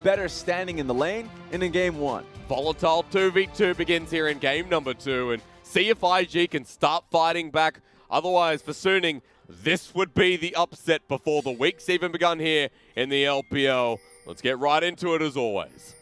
better standing in the lane and in game 1. Volatile 2v2 begins here in game number 2, and see if IG can start fighting back. Otherwise, for Suning, this would be the upset before the week's even begun here in the LPL. Let's get right into it as always.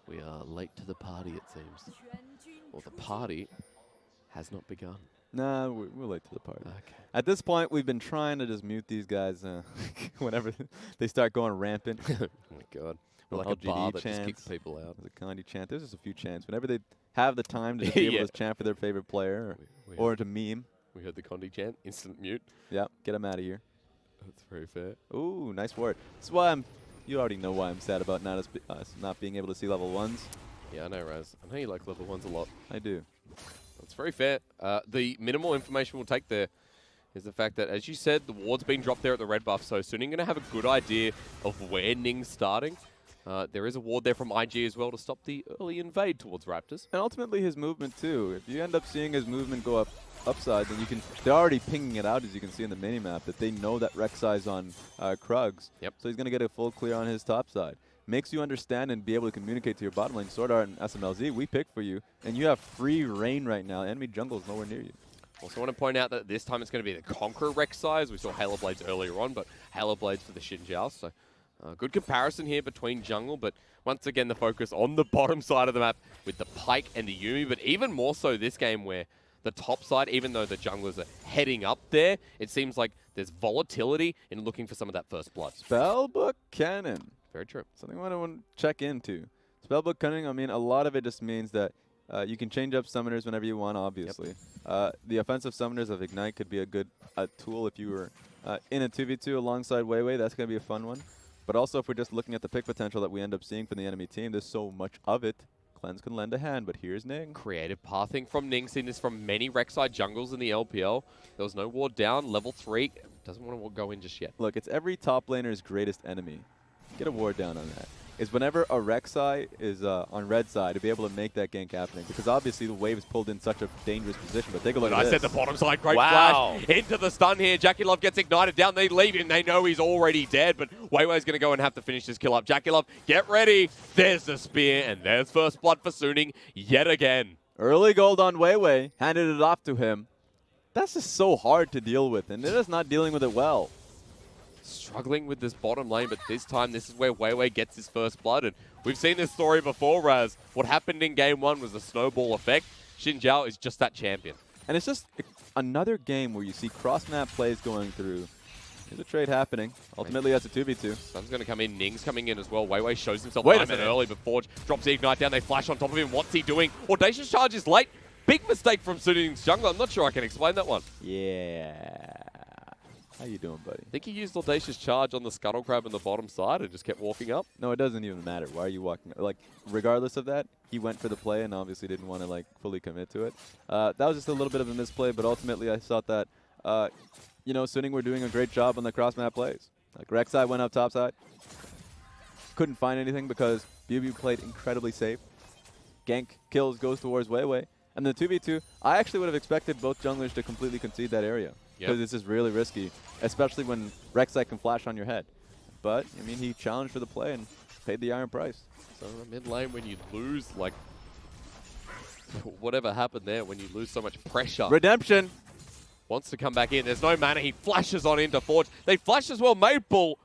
We are late to the party, it seems. Well, the party has not begun. Nah, we're late to the party. Okay. At this point, we've been trying to just mute these guys whenever they start going rampant. Oh my god. We're like a bar that just kicks people out. There's a Condi chant. There's just a few chants. Whenever they have the time to just be able to chant for their favorite player or to meme. We heard the Condi chant. Instant mute. Yeah, get them out of here. That's very fair. Ooh, nice word. This is why you already know why I'm sad about us not being able to see level 1s. Yeah, I know, Raz. I know you like level 1s a lot. I do. That's very fair. The minimal information we'll take there is the fact that, as you said, the ward's been dropped there at the red buff, so soon you're going to have a good idea of where Ning's starting. There is a ward there from IG as well to stop the early invade towards Raptors. And ultimately his movement too. If you end up seeing his movement go upside, then you can. They're already pinging it out, as you can see in the minimap, that they know that Rek'Sai's on Krugs. Yep. So he's going to get a full clear on his top side. Makes you understand and be able to communicate to your bottom lane. SwordArt and Smlz, we picked for you, and you have free reign right now. Enemy jungle is nowhere near you. Also want to point out that this time it's going to be the Conqueror Rek'Sai, as we saw Halo Blades earlier on, but Halo Blades for the Xin Zhao. So good comparison here between jungle, but once again the focus on the bottom side of the map with the Pyke and the Yuumi, but even more so this game where the top side, even though the junglers are heading up there, it seems like there's volatility in looking for some of that first blood. Spellbook Cannon. Very true. Something I want to check into. Spellbook Cannon, I mean, a lot of it just means that you can change up summoners whenever you want, obviously. Yep. The offensive summoners of Ignite could be a good tool if you were in a 2v2 alongside Weiwei. That's going to be a fun one. But also, if we're just looking at the pick potential that we end up seeing from the enemy team, there's so much of it. Cleanse can lend a hand, but here's Ning. Creative pathing from Ning. Seen this from many Rek'Sai jungles in the LPL. There was no ward down. Level 3. Doesn't want to go in just yet. Look, it's every top laner's greatest enemy. Get a ward down on that. Is whenever a Rek'Sai is on red side, to be able to make that gank happening. Because obviously the wave is pulled in such a dangerous position. But take a look at this. I said the bottom side, great flash into the stun here. JackeyLove gets ignited down. They leave him. They know he's already dead. But Weiwei's going to go and have to finish this kill up. JackeyLove, get ready. There's the spear. And there's first blood for Suning yet again. Early gold on Weiwei. Handed it off to him. That's just so hard to deal with. And they're just not dealing with it well. Struggling with this bottom lane, but this time this is where Weiwei gets his first blood. And we've seen this story before, Raz. What happened in game 1 was a snowball effect. Xin Zhao is just that champion. And it's just another game where you see cross-map plays going through. There's a trade happening. Ultimately, that's a 2v2. Sun's going to come in. Ning's coming in as well. Weiwei shows himself nice and early, but Forge drops the Ignite down. They flash on top of him. What's he doing? Audacious Charge is late. Big mistake from Suning's jungle. I'm not sure I can explain that one. Yeah. How you doing, buddy? I think he used Audacious Charge on the Scuttle Crab on the bottom side and just kept walking up. No, it doesn't even matter. Why are you walking up? Like, regardless of that, he went for the play and obviously didn't want to, like, fully commit to it. That was just a little bit of a misplay, but ultimately I thought that, you know, Suning were doing a great job on the cross-map plays. Like, Rek'Sai went up top side. Couldn't find anything because Biubiu played incredibly safe. Gank kills goes towards Weiwei. And the 2v2, I actually would have expected both junglers to completely concede that area. Because this is really risky, especially when Rek'Sai can flash on your head. But, I mean, he challenged for the play and paid the iron price. So in the mid lane, when you lose, like, whatever happened there, when you lose so much pressure. Redemption! Wants to come back in. There's no mana. He flashes on into Forge. They flash as well. Maple.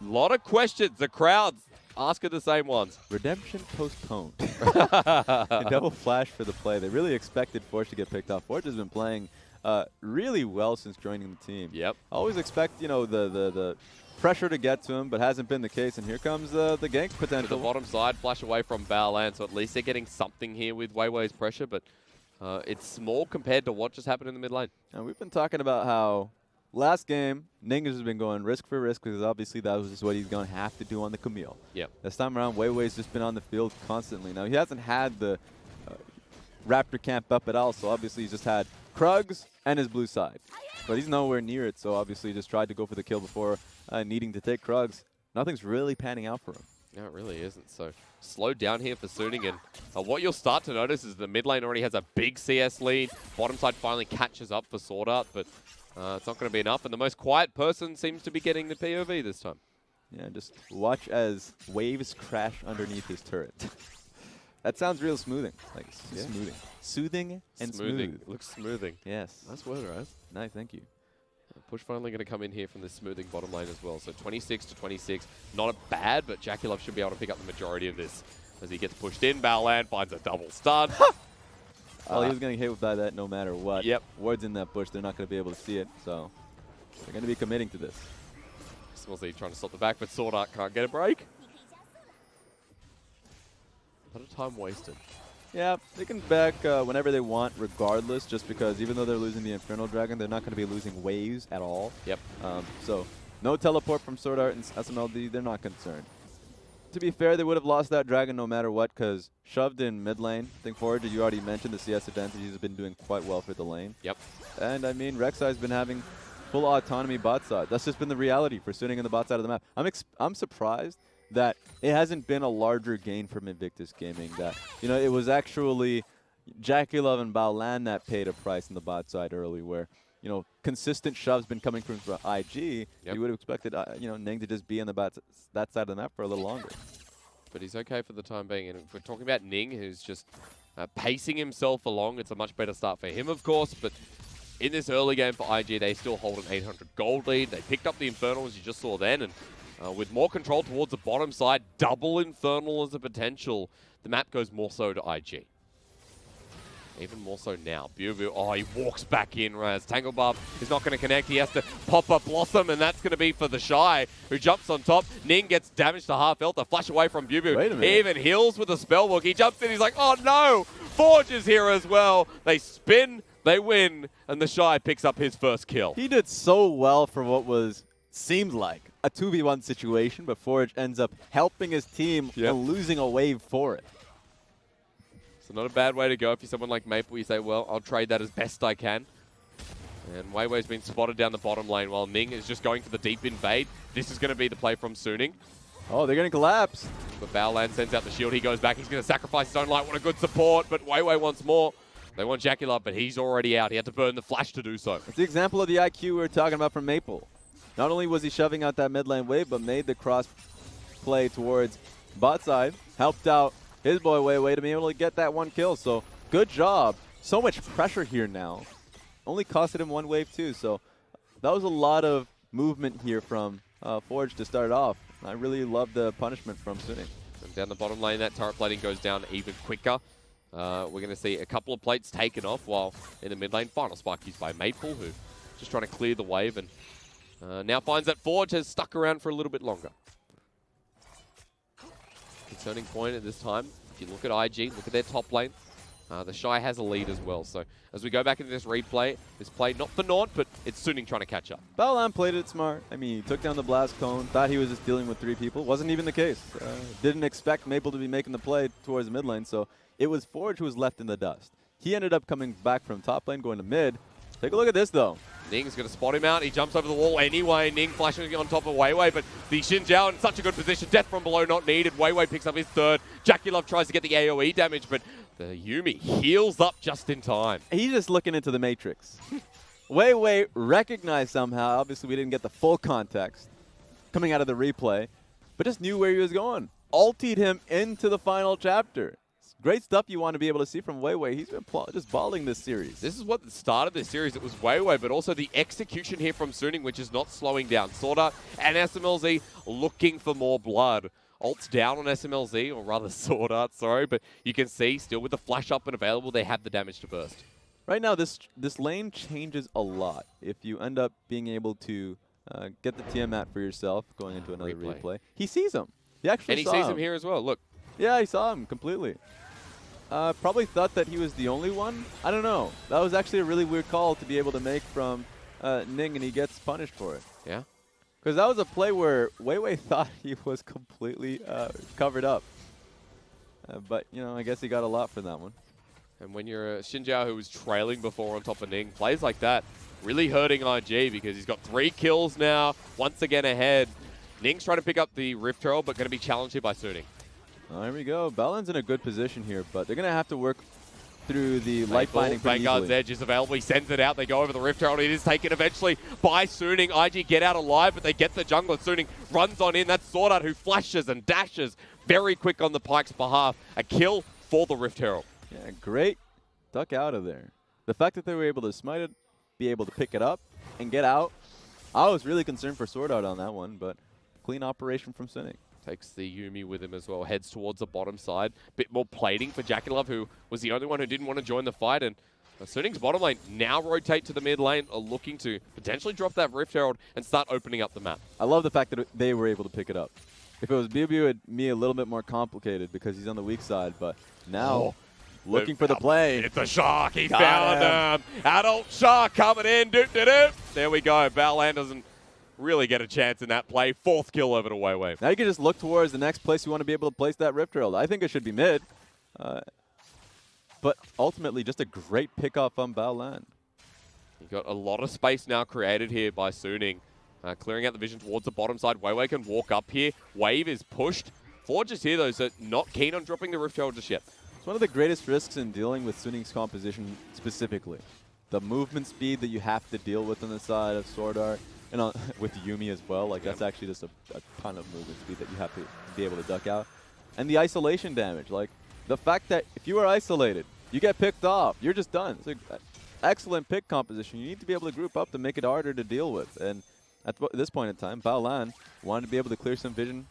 A lot of questions. The crowd's asking the same ones. Redemption postponed. A double flash for the play. They really expected Forge to get picked off. Forge has been playing really well since joining the team. Yep. I always expect, you know, the pressure to get to him, but hasn't been the case. And here comes the gank potential. To the bottom side, flash away from Baolan, so at least they're getting something here with Weiwei's pressure, but it's small compared to what just happened in the mid lane. And we've been talking about how last game, Ning has been going risk for risk because obviously that was just what he's going to have to do on the Camille. Yep. This time around, Weiwei's just been on the field constantly. Now, he hasn't had the Raptor camp up at all, so obviously he's just had Krugs and his blue side. but he's nowhere near it, so obviously just tried to go for the kill before needing to take Krugs. Nothing's really panning out for him. No, it really isn't. So slowed down here for Suning, and what you'll start to notice is the mid lane already has a big CS lead. Bottom side finally catches up for SwordArt, but it's not going to be enough. And the most quiet person seems to be getting the POV this time. Yeah, just watch as waves crash underneath his turret. That sounds real smoothing. Like smoothing. Soothing and smooth. Looks smoothing. Yes. Nice word, right? Nice, thank you. Push finally going to come in here from the smoothing bottom lane as well. So 26 to 26. Not a bad, but JackeyLove should be able to pick up the majority of this as he gets pushed in. Baolan finds a double stun. Well, he was getting hit by that no matter what. Yep. Ward's in that bush. They're not going to be able to see it, so they're going to be committing to this. Smlz trying to stop the back, but SwordArt can't get a break. A lot of time wasted. Yeah, they can back whenever they want, regardless, just because even though they're losing the Infernal Dragon, they're not going to be losing waves at all. Yep. So no teleport from SwordArt and Smlz, they're not concerned. To be fair, they would have lost that Dragon no matter what, because shoved in mid lane. I think Forge, you already mentioned the CS advantage. He's been doing quite well for the lane. Yep. And I mean, Rek'Sai's been having full autonomy bot side. That's just been the reality for sitting in the bot side of the map. I'm surprised that it hasn't been a larger gain from Invictus Gaming. That, you know, it was actually JackeyLove and Baolan that paid a price in the bot side early, where, you know, consistent shoves been coming from IG. Yep. You would have expected, you know, Ning to just be in the that side of the map for a little longer. But he's okay for the time being. And if we're talking about Ning, who's just pacing himself along, it's a much better start for him, of course. But in this early game for IG, they still hold an 800 gold lead. They picked up the Infernal, as you just saw then, and with more control towards the bottom side, double Infernal as a potential, the map goes more so to IG. Even more so now. Biubiu, oh, he walks back in, Raz. Tangle Barb is not going to connect. He has to pop a Blossom, and that's going to be for TheShy, who jumps on top. Ning gets damaged to half health. A flash away from Biubiu. Wait a minute. He even heals with a spellbook. He jumps in. He's like, oh, no. Forge is here as well. They spin, they win, and TheShy picks up his first kill. He did so well for what seemed like a 2v1 situation, but Forge ends up helping his team and losing a wave for it. So not a bad way to go if you're someone like Maple. You say, well, I'll trade that as best I can. And Weiwei's been spotted down the bottom lane while Ning is just going for the deep invade. This is going to be the play from Suning. Oh, they're going to collapse. But Baolan sends out the shield. He goes back. He's going to sacrifice his own light. What a good support. But Weiwei wants more. They want JackeyLove, but he's already out. He had to burn the flash to do so. It's the example of the IQ we were talking about from Maple. Not only was he shoving out that mid lane wave, but made the cross play towards bot side. Helped out his boy Weiwei to be able to get that one kill. So good job. So much pressure here now. Only costed him one wave too. So that was a lot of movement here from Forge to start off. I really love the punishment from Suning. And down the bottom lane, that turret plating goes down even quicker. We're going to see a couple of plates taken off, while in the mid lane, final spark used by Maple, who just trying to clear the wave, and now finds that Forge has stuck around for a little bit longer. Concerning point at this time, if you look at IG, look at their top lane, TheShy has a lead as well. So as we go back into this replay, this play not for naught, but it's Suning trying to catch up. Baolan played it smart. I mean, he took down the blast cone, thought he was just dealing with 3 people. Wasn't even the case. Didn't expect Maple to be making the play towards the mid lane, so it was Forge who was left in the dust. He ended up coming back from top lane, going to mid. Take a look at this, though. Ning's going to spot him out. He jumps over the wall anyway. Ning flashing on top of Weiwei, but the Xin Zhao in such a good position. Death from below not needed. Weiwei picks up his third. JackeyLove tries to get the AoE damage, but the Yuumi heals up just in time. He's just looking into the Matrix. Weiwei recognized somehow. Obviously, we didn't get the full context coming out of the replay, but just knew where he was going. Ultied him into the final chapter. Great stuff you want to be able to see from Weiwei. He's been just balling this series. This is what started this series. It was Weiwei, but also the execution here from Suning, which is not slowing down. SwordArt and Smlz looking for more blood. Ult's down on Smlz, or rather SwordArt, sorry, but you can see still with the flash up and available, they have the damage to burst. Right now, this lane changes a lot. If you end up being able to get the Tiamat for yourself going into another replay. He sees him. He actually saw him. And he sees him here as well. Look. Yeah, he saw him completely. Probably thought that he was the only one. I don't know. That was actually a really weird call to be able to make from Ning, and he gets punished for it. Yeah. Because that was a play where Weiwei thought he was completely covered up. But, you know, I guess he got a lot for that one. And when you're a Xin Zhao who was trailing before on top of Ning, plays like that, really hurting IG because he's got 3 kills now, once again ahead. Ning's trying to pick up the Rift Herald, but going to be challenged here by Suning. There we go. Baolan's in a good position here, but they're going to have to work through the light binding pretty Vanguard's easily. Edge is available. He sends it out. They go over the Rift Herald. It is taken eventually by Suning. IG get out alive, but they get the jungle. Suning runs on in. That's SwordArt who flashes and dashes very quick on the Pike's behalf. A kill for the Rift Herald. Yeah, great duck out of there. The fact that they were able to smite it, be able to pick it up, and get out. I was really concerned for SwordArt on that one, but clean operation from Suning. Takes the Yuumi with him as well. Heads towards the bottom side. Bit more plating for JackeyLove, who was the only one who didn't want to join the fight. And Suning's bottom lane now rotate to the mid lane, are looking to potentially drop that Rift Herald and start opening up the map. I love the fact that they were able to pick it up. If it was Biubiu, it'd be a little bit more complicated because he's on the weak side. But now, looking for the play. It's a shark. He found him. Adult shark coming in. There we go. Baolan doesn't really get a chance in that play. 4th kill over to Weiwei. Now you can just look towards the next place you want to be able to place that Rift Herald. I think it should be mid. But ultimately, just a great pickoff on Baolan. You got a lot of space now created here by Suning. Clearing out the vision towards the bottom side. Weiwei can walk up here. Wave is pushed. Forge is here, though, so not keen on dropping the Rift Herald just yet. It's one of the greatest risks in dealing with Suning's composition specifically. The movement speed that you have to deal with on the side of SwordArt. And with Yuumi as well, like that's actually just a ton of movement speed that you have to be able to duck out. And the isolation damage, like the fact that if you are isolated, you get picked off, you're just done. It's an excellent pick composition. You need to be able to group up to make it harder to deal with. And at this point in time, Baolan wanted to be able to clear some vision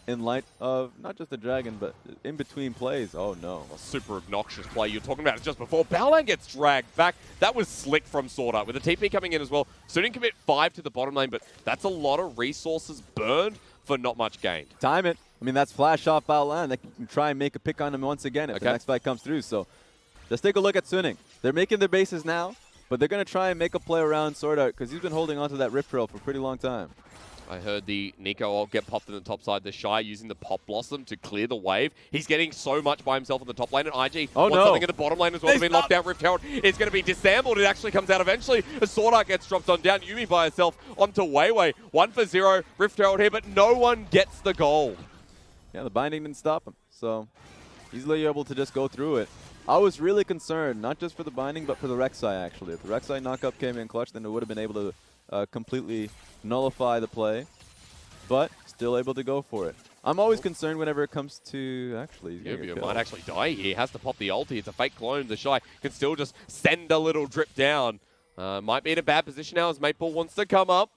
in light of not just the dragon, but in between plays. Oh no. A super obnoxious play. You're talking about it just before. Baolan gets dragged back. That was slick from SwordArt. With the TP coming in as well, Suning commit 5 to the bottom lane, but that's a lot of resources burned for not much gained. Time it. I mean, that's flash off Baolan. They can try and make a pick on him once again if the next fight comes through. So let's take a look at Suning. They're making their bases now, but they're going to try and make a play around SwordArt because he's been holding onto that Rift Herald for a pretty long time. I heard the Nico ult get popped in the top side. TheShy using the Pop Blossom to clear the wave. He's getting so much by himself on the top lane. And IG wants something in the bottom lane as well. They've been locked down. Rift Herald is going to be disassembled. It actually comes out eventually. As SwordArt gets dropped on down. Yuumi by herself onto Weiwei. 1 for 0. Rift Herald here, but no one gets the goal. Yeah, the binding didn't stop him. So easily able to just go through it. I was really concerned, not just for the binding, but for the Rek'Sai, actually. If the Rek'Sai knockup came in clutch, then it would have been able to completely nullify the play. But still able to go for it. I'm always concerned whenever it comes to actually. Biubiu might actually die here. He has to pop the ulti. It's a fake clone. TheShy can still just send a little drip down. Might be in a bad position now as Maple wants to come up.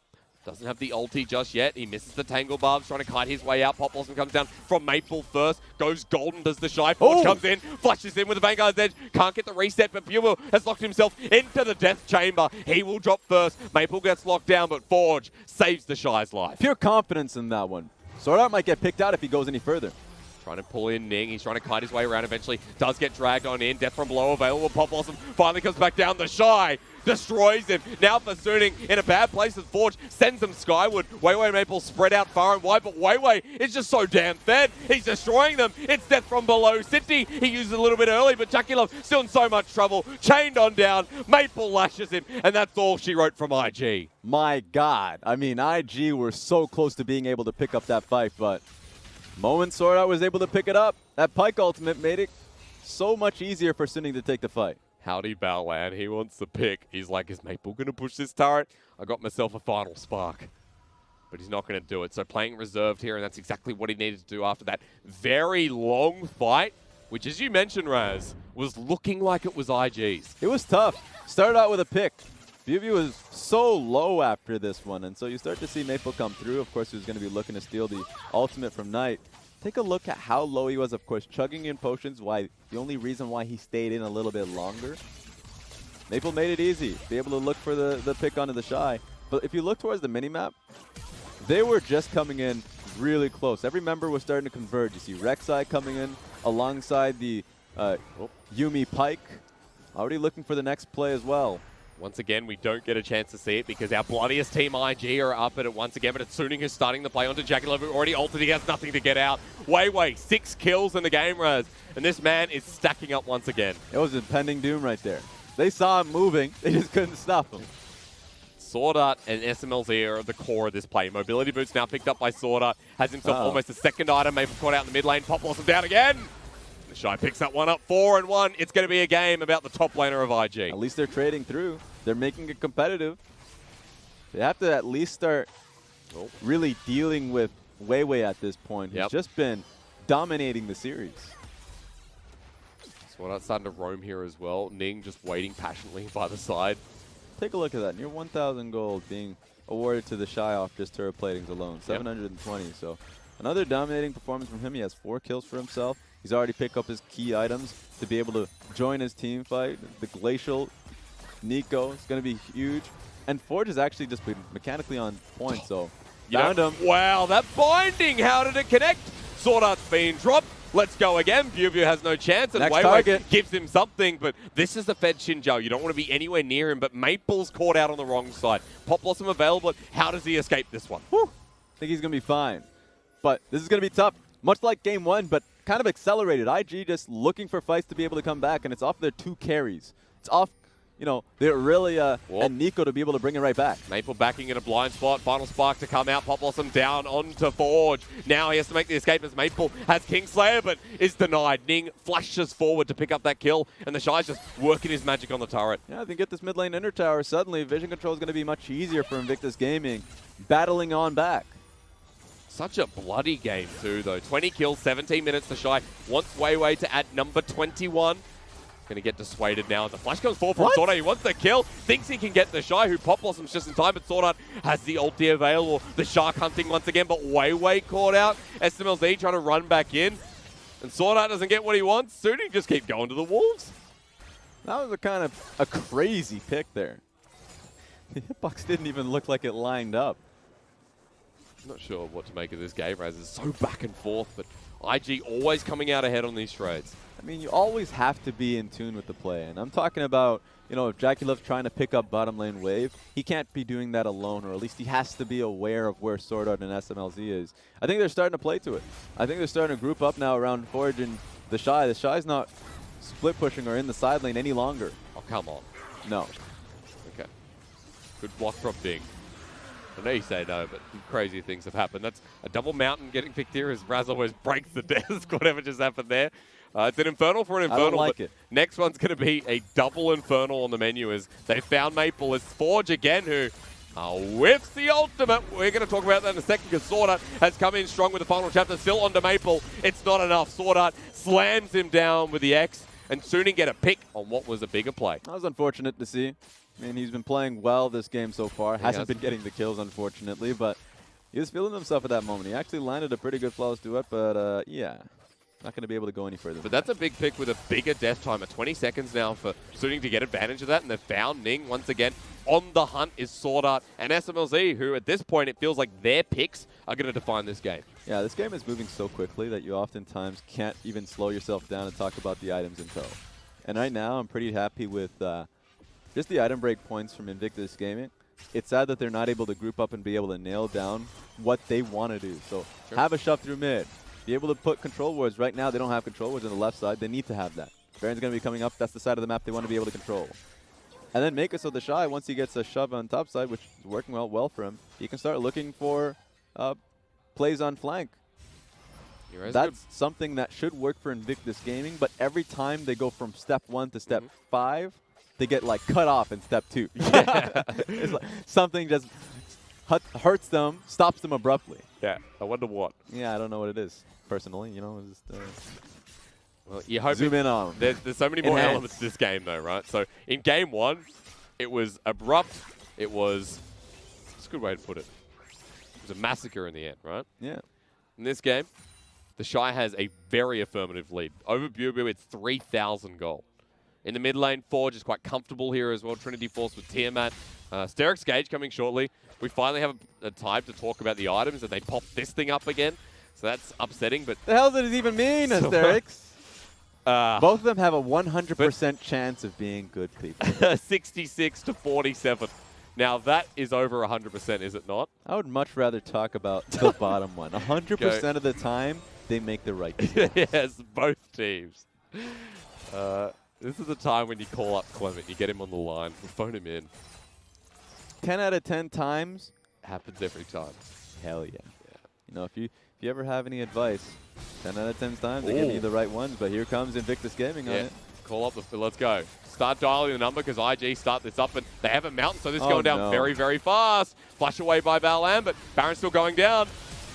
Doesn't have the ulti just yet. He misses the Tangle Barbs, trying to kite his way out. Pop Blossom comes down from Maple first. Goes golden, does TheShy. Forge comes in, flashes in with the Vanguard's Edge. Can't get the reset, but Biubiu has locked himself into the death chamber. He will drop first. Maple gets locked down, but Forge saves TheShy's life. Pure confidence in that one. SwordArt might get picked out if he goes any further. Trying to pull in Ning. He's trying to kite his way around eventually. Does get dragged on in. Death from below available. Pop Blossom finally comes back down. TheShy destroys him. Now for Suning in a bad place as Forge sends him skyward. Weiwei and Maple spread out far and wide, but Weiwei is just so damn fed. He's destroying them. It's death from below. City, he uses a little bit early, but JackeyLove still in so much trouble. Chained on down. Maple lashes him, and that's all she wrote from IG. My God. I mean, IG were so close to being able to pick up that fight, but moment SwordArt was able to pick it up. That Pike ultimate made it so much easier for Suning to take the fight. Howdy Baolan, he wants the pick. He's like, is Maple going to push this turret? I got myself a final spark. But he's not going to do it. So playing reserved here, and that's exactly what he needed to do after that very long fight, which, as you mentioned, Raz, was looking like it was IG's. It was tough. Started out with a pick. Biubiu was so low after this one, and so you start to see Maple come through. Of course, he was going to be looking to steal the ultimate from Knight. Take a look at how low he was, of course, chugging in potions. Why the only reason why he stayed in a little bit longer. Maple made it easy, be able to look for the pick onto TheShy. But if you look towards the minimap, they were just coming in really close. Every member was starting to converge. You see Rek'Sai coming in alongside the Yuumi Pike, already looking for the next play as well. Once again, we don't get a chance to see it because our bloodiest team IG are up at it once again, but it's Suning who's starting the play onto JackeyLove, who already ulted. He has nothing to get out. Weiwei, 6 kills in the game, Raz, and this man is stacking up once again. It was impending doom right there. They saw him moving. They just couldn't stop him. SwordArt and SMLZ are at the core of this play. Mobility boots now picked up by SwordArt. Has himself almost a second item. Maple caught out in the mid lane. Pop Blossom down again. TheShy picks that one up. 4-1. It's going to be a game about the top laner of IG. At least they're trading through. They're making it competitive. They have to at least start really dealing with Weiwei at this point. He's just been dominating the series. SwordArt starting to roam here as well. Ning just waiting passionately by the side. Take a look at that. Near 1,000 gold being awarded to TheShy off just turret platings alone. 720. So another dominating performance from him. He has 4 kills for himself. He's already picked up his key items to be able to join his team fight. The Glacial Nico is going to be huge. And Forge has actually just been mechanically on point, so found him. Wow, that binding! How did it connect? SwordArt's being dropped. Let's go again. Biubiu has no chance, and Weiwei gives him something, but this is the Fed Xinjiao. You don't want to be anywhere near him, but Maple's caught out on the wrong side. Pop Blossom available. How does he escape this one? Whew. I think he's going to be fine. But this is going to be tough. Much like game 1, but kind of accelerated. IG just looking for fights to be able to come back, and it's off their 2 carries. It's off, you know, they're really and Nico to be able to bring it right back. Maple backing in a blind spot. Final spark to come out. Pop Blossom down onto Forge. Now he has to make the escape as Maple has Kingslayer, but is denied. Ning flashes forward to pick up that kill, and TheShy's just working his magic on the turret. Yeah, if they get this mid lane inner tower, suddenly vision control is going to be much easier for Invictus Gaming, battling on back. Such a bloody game too, though. 20 kills, 17 minutes. TheShy wants Weiwei to add number 21. Going to get dissuaded now. The flash comes forward from SwordArt. He wants the kill. Thinks he can get TheShy, who Pop Blossom's just in time, but SwordArt has the ulti available. The shark hunting once again, but Weiwei caught out. SMLZ trying to run back in. And SwordArt doesn't get what he wants. Soon he just keep going to the wolves. That was a kind of a crazy pick there. The hitbox didn't even look like it lined up. I'm not sure what to make of this game, Raz. It's so back and forth, but IG always coming out ahead on these trades. I mean, you always have to be in tune with the play. And I'm talking about, you know, if JackeyLove's trying to pick up bottom lane wave, he can't be doing that alone, or at least he has to be aware of where SwordArt and SMLZ is. I think they're starting to play to it. I think they're starting to group up now around Forge and TheShy. TheShy's not split pushing or in the side lane any longer. Oh, come on. No. Okay. Good block from Ning. I know you say no, but crazy things have happened. That's a double mountain getting picked here as Raz always breaks the desk, whatever just happened there. It's an Infernal for an Infernal. I don't like it. Next one's going to be a double Infernal on the menu as they found Maple. It's Forge again who whiffs the ultimate. We're going to talk about that in a second because SwordArt has come in strong with the final chapter. Still onto Maple. It's not enough. SwordArt slams him down with the X and soon he get a pick on what was a bigger play. That was unfortunate to see. I mean, he's been playing well this game so far. Hasn't been getting the kills, unfortunately, but he was feeling himself at that moment. He actually landed a pretty good flawless duet, but yeah, not going to be able to go any further. But that's a big pick with a bigger death timer. 20 seconds now for Suning to get advantage of that, and they've found Ning once again. On the hunt is SwordArt and SMLZ, who at this point it feels like their picks are going to define this game. Yeah, this game is moving so quickly that you oftentimes can't even slow yourself down and talk about the items in tow. And right now, I'm pretty happy with just the item break points from Invictus Gaming. It's sad that they're not able to group up and be able to nail down what they want to do. So have a shove through mid. Be able to put control wards. Right now, they don't have control wards on the left side. They need to have that. Baron's going to be coming up. That's the side of the map they want to be able to control. And then make it so TheShy, once he gets a shove on top side, which is working well for him, he can start looking for plays on flank. That's something that should work for Invictus Gaming, but every time they go from step 1 to step 5, they get like cut off in step 2. It's like something just hurts them, stops them abruptly. Yeah, I wonder what. Yeah, I don't know what it is personally. You know, just well, you hope zoom in on. There's so many more elements to this game, though, right? So in game 1, it was abrupt. It's a good way to put it. It was a massacre in the end, right? Yeah. In this game, TheShy has a very affirmative lead. Over Biubiu, it's 3,000 gold. In the mid lane, Forge is quite comfortable here as well. Trinity Force with Tiamat. Steric's Gauge coming shortly. We finally have a time to talk about the items, and they pop this thing up again. So that's upsetting, but... The hell does it even mean, Steric's? Both of them have a 100% chance of being good people. 66 to 47. Now that is over 100%, is it not? I would much rather talk about the bottom one. 100% of the time, they make the right decision. Yes, both teams. This is the time when you call up Clement. You get him on the line. We phone him in. 10 out of 10 times. Happens every time. Hell yeah. You know, if you ever have any advice, 10 out of 10 times, they give you the right ones. But here comes Invictus Gaming on it. Call up the, let's go. Start dialing the number because IG start this up, and they have a mountain, so this is going down very, very fast. Flash away by Baolan, but Baron's still going down.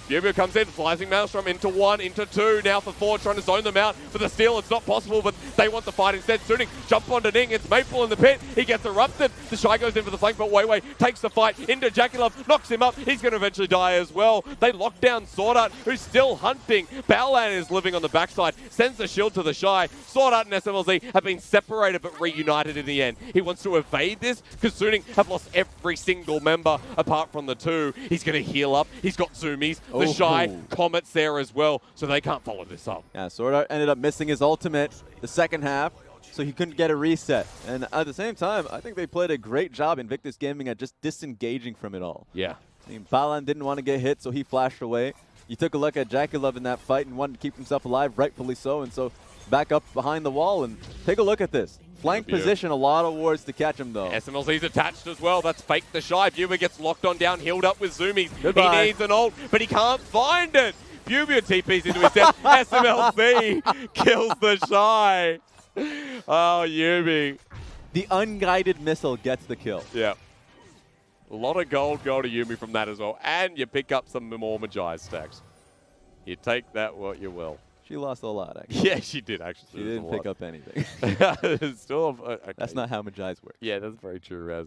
Biubiu comes in, slicing Maelstrom into 1, into 2. Now for 4, trying to zone them out. For the steal, it's not possible, but they want the fight instead. Suning, jump onto Ning. It's Maple in the pit. He gets erupted. TheShy goes in for the flank, but Weiwei takes the fight into JackeyLove, knocks him up. He's going to eventually die as well. They lock down SwordArt, who's still hunting. Baolan is living on the backside, sends the shield to TheShy. SwordArt and Smlz have been separated but reunited in the end. He wants to evade this because Suning have lost every single member apart from the 2. He's going to heal up. He's got zoomies. TheShy, Comet's there as well, so they can't follow this up. Yeah, SwordArt ended up missing his ultimate the second half, so he couldn't get a reset. And at the same time, I think they played a great job, Invictus Gaming, at just disengaging from it all. Yeah. I mean, Baolan didn't want to get hit, so he flashed away. You took a look at JackeyLove in that fight and wanted to keep himself alive, rightfully so, and so back up behind the wall and take a look at this. Flank position, a lot of wards to catch him, though. Smlz's attached as well. That's fake TheShy. Biubiu gets locked on down, healed up with zoomies. Goodbye. He needs an ult, but he can't find it. Biubiu TPs into his death. Smlz kills TheShy. Oh, Yubi. The unguided missile gets the kill. Yeah. A lot of gold go to Yumi from that as well. And you pick up some more Magi stacks. You take that what you will. She lost a lot, actually. Yeah, she did, actually. She didn't pick up anything. Still, okay. That's not how Magi's work. Yeah, that's very true, Raz.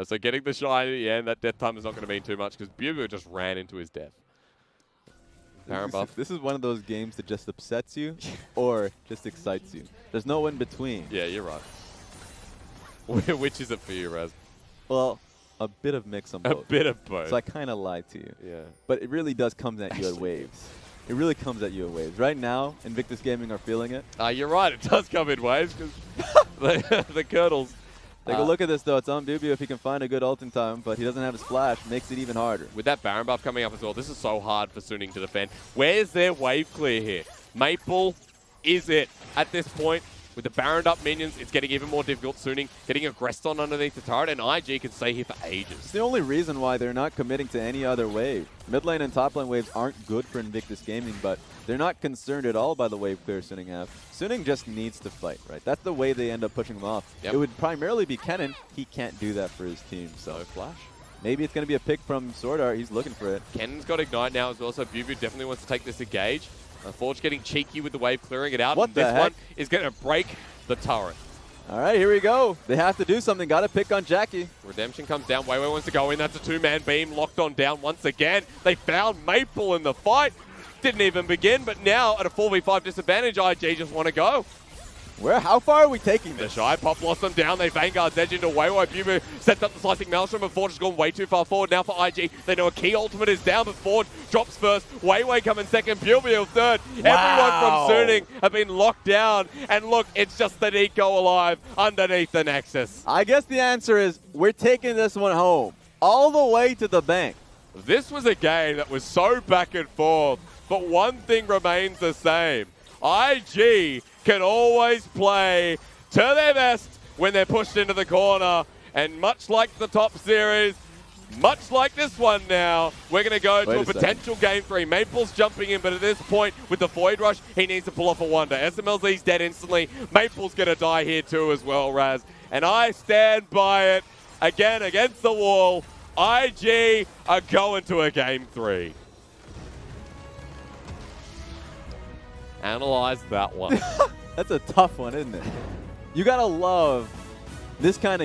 So getting TheShy, yeah, and that death time is not going to mean too much because Biubiu just ran into his death. Baron buff. This is one of those games that just upsets you or just excites you. There's no in between. Yeah, you're right. Which is it for you, Raz? Well, a bit of mix on both. A bit of both. So I kind of lied to you. Yeah. But it really does come at you at waves. It really comes at you in waves. Right now, Invictus Gaming are feeling it. You're right. It does come in waves because the Curdles. Take a look at this, though. It's on Biubiu if he can find a good ult in time, but he doesn't have his flash. Makes it even harder. With that Baron buff coming up as well, this is so hard for Suning to defend. Where's their wave clear here? Maple is it at this point. With the Baroned up minions, it's getting even more difficult. Suning getting aggressed on underneath the turret, and IG can stay here for ages. It's the only reason why they're not committing to any other wave. Mid lane and top lane waves aren't good for Invictus Gaming, but they're not concerned at all by the wave clear Suning have. Suning just needs to fight, right? That's the way they end up pushing him off. Yep. It would primarily be Kennen. He can't do that for his team, so Flash. maybe it's going to be a pick from SwordArt. He's looking for it. Kennen's got Ignite now as well, so Biubiu definitely wants to take this engage. Forge getting cheeky with the wave, clearing it out. What the this heck? one is going to break the turret. All right, here we go. They have to do something. Got to pick on Jackie. Redemption comes down. Weiwei wants to go in. That's a two-man beam locked on down once again. They found Maple in the fight. Didn't even begin, but now at a 4v5 disadvantage, IG just want to go. How far are we taking this? TheShy pop lost them down. They Vanguard's edge into Weiwei. Biubiu sets up the slicing Maelstrom, but Forge has gone way too far forward. Now for IG, they know a key ultimate is down, but Forge drops first. Weiwei coming second. Biubiu third. Wow. Everyone from Suning have been locked down. And look, it's just the Nico alive underneath the Nexus. I guess the answer is we're taking this one home. All the way to the bank. This was a game that was so back and forth, but one thing remains the same. IG can always play to their best when they're pushed into the corner. And much like the top series, much like this one now, we're going to go to a potential game 3. Maple's jumping in, but at this point, with the Void Rush, he needs to pull off a wonder. Smlz's dead instantly. Maple's going to die here too as well, Raz. And I stand by it again against the wall. IG are going to a game 3. Analyze that one. That's a tough one, isn't it? You got to love this kind of